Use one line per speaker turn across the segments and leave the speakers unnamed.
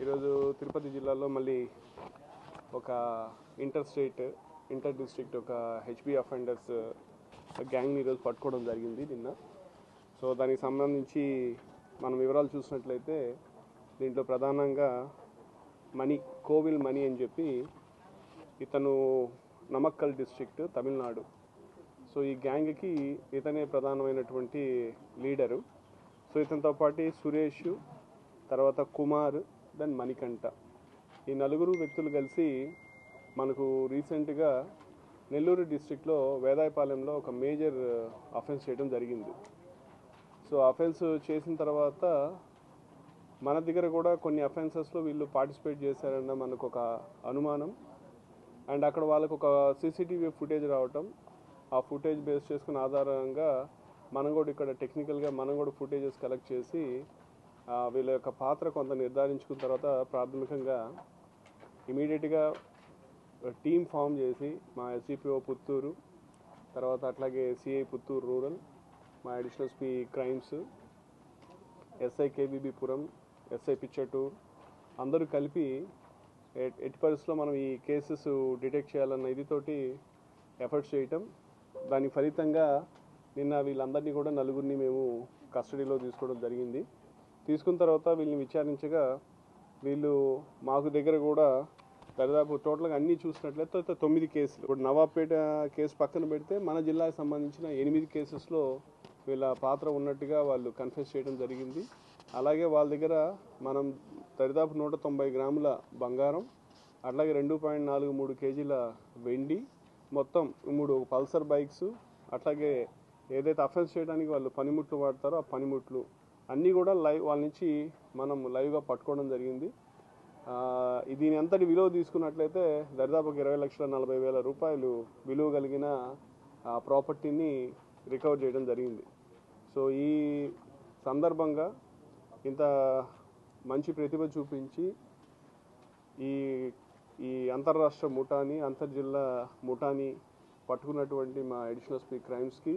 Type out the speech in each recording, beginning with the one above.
ఈరోజు తిరుపతి జిల్లాలో మళ్ళీ ఒక ఇంటర్ డిస్ట్రిక్ట్ ఒక హెచ్బి అఫెండర్స్ గ్యాంగ్ని ఈరోజు పట్టుకోవడం జరిగింది నిన్న. సో దానికి సంబంధించి మనం వివరాలు చూసినట్లయితే దీంట్లో ప్రధానంగా కోవిల్ మణి అని చెప్పి ఇతను నమక్కల్ డిస్ట్రిక్ట్ తమిళనాడు. సో ఈ గ్యాంగ్కి ఇతనే ప్రధానమైనటువంటి లీడరు. సో ఇతనితో పాటు సురేష్, తర్వాత కుమార్, దెన్ మణికంఠ, ఈ నలుగురు వ్యక్తులు కలిసి మనకు రీసెంట్గా నెల్లూరు డిస్ట్రిక్ట్లో వేదాయపాలెంలో ఒక మేజర్ అఫెన్స్ చేయడం జరిగింది. సో అఫెన్స్ చేసిన తర్వాత మన దగ్గర కూడా కొన్ని అఫెన్సెస్లో వీళ్ళు పార్టిసిపేట్ చేశారన్న మనకు ఒక అనుమానం. అండ్ అక్కడ వాళ్ళకు ఒక సీసీటీవీ ఫుటేజ్ రావటం, ఆ ఫుటేజ్ బేస్ చేసుకున్న ఆధారంగా మనం కూడా ఇక్కడ టెక్నికల్గా మనం కూడా ఫుటేజెస్ కలెక్ట్ చేసి వీళ్ళ యొక్క పాత్ర కొంత నిర్ధారించుకున్న తర్వాత ప్రాథమికంగా ఇమీడియట్గా టీమ్ ఫామ్ చేసి మా ఎస్సిపిఓ పుత్తూరు, తర్వాత అట్లాగే సిఐ పుత్తూరు రూరల్, మా additional SP crimes, SI KVB Puram, SI Pichatur అందరూ కలిపి ఎట్టి పరిస్థితుల్లో మనం ఈ కేసెస్ డిటెక్ట్ చేయాలన్న ఇదితోటి ఎఫర్ట్స్ చేయటం. దాని ఫలితంగా నిన్న వీళ్ళందరినీ కూడా నలుగురిని మేము కస్టడీలో తీసుకోవడం జరిగింది. తీసుకున్న తర్వాత వీళ్ళని విచారించగా వీళ్ళు మాకు దగ్గర కూడా దాదాపు టోటల్గా అన్నీ చూసినట్లయితే 9 కేసులు. ఇప్పుడు నవాబ్పేట కేసు పక్కన పెడితే మన జిల్లాకు సంబంధించిన 8 కేసెస్లో వీళ్ళ పాత్ర ఉన్నట్టుగా వాళ్ళు కన్ఫెస్ చేయడం జరిగింది. అలాగే వాళ్ళ దగ్గర మనం దాదాపు 190 గ్రాముల బంగారం, అట్లాగే 2.43 కేజీల వెండి, మొత్తం 3 పల్సర్ బైక్స్, అట్లాగే ఏదైతే అఫెన్స్ చేయడానికి వాళ్ళు పనిముట్లు వాడతారో ఆ పనిముట్లు అన్నీ కూడా వాళ్ళ నుంచి మనం లైవ్గా పట్టుకోవడం జరిగింది. దీని అంతటి విలువ తీసుకున్నట్లయితే దాదాపు 20,40,000 రూపాయలు విలువ కలిగిన ప్రాపర్టీని రికవర్ చేయడం జరిగింది. సో ఈ సందర్భంగా ఇంత మంచి ప్రతిభ చూపించి ఈ అంతర్రాష్ట్ర ముఠాని, అంతర్జిల్లా ముఠాని పట్టుకున్నటువంటి మా అడిషనల్ ఎస్పీ క్రైమ్స్కి,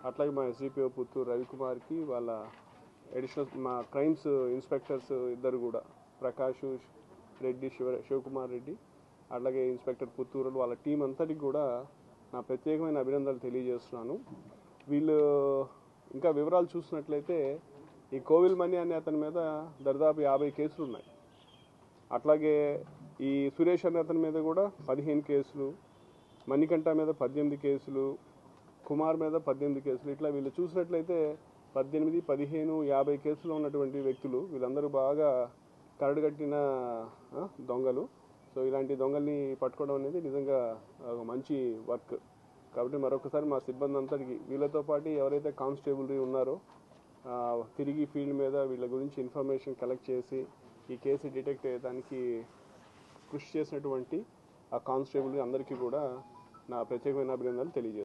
అట్లాగే మా ఎస్డిపిఓ పుత్తూరు రవికుమార్కి, వాళ్ళ అడిషనల్ మా క్రైమ్స్ ఇన్స్పెక్టర్స్ ఇద్దరు కూడా ప్రకాష్ రెడ్డి, శివకుమార్ రెడ్డి, అట్లాగే ఇన్స్పెక్టర్ పుత్తూరు, వాళ్ళ టీం అంతటికి కూడా నా ప్రత్యేకమైన అభినందనలు తెలియజేస్తున్నాను. వీళ్ళు ఇంకా వివరాలు చూసినట్లయితే ఈ కోవిల్ మణి అనే అతని మీద దాదాపు 50 కేసులు ఉన్నాయి. అట్లాగే ఈ సురేష్ అనే అతని మీద కూడా 15 కేసులు, మణికంఠ మీద 18 కేసులు, కుమార్ మీద 18 కేసులు, ఇట్లా వీళ్ళు చూసినట్లయితే 18, 15, 50 కేసులు ఉన్నటువంటి వ్యక్తులు. వీళ్ళందరూ బాగా కరడుగట్టిన దొంగలు. సో ఇలాంటి దొంగల్ని పట్టుకోవడం అనేది నిజంగా ఒక మంచి వర్క్. కాబట్టి మరొకసారి మా సిబ్బంది అంతటికి, వీళ్ళతో పాటు ఎవరైతే కానిస్టేబుల్ ఉన్నారో తిరిగి ఫీల్డ్ మీద వీళ్ళ గురించి ఇన్ఫర్మేషన్ కలెక్ట్ చేసి ఈ కేసు డిటెక్ట్ అయ్యేదానికి కృషి చేసినటువంటి ఆ కానిస్టేబుల్ అందరికీ కూడా నా ప్రత్యేకమైన అభినందనలు తెలియజేస్తాను.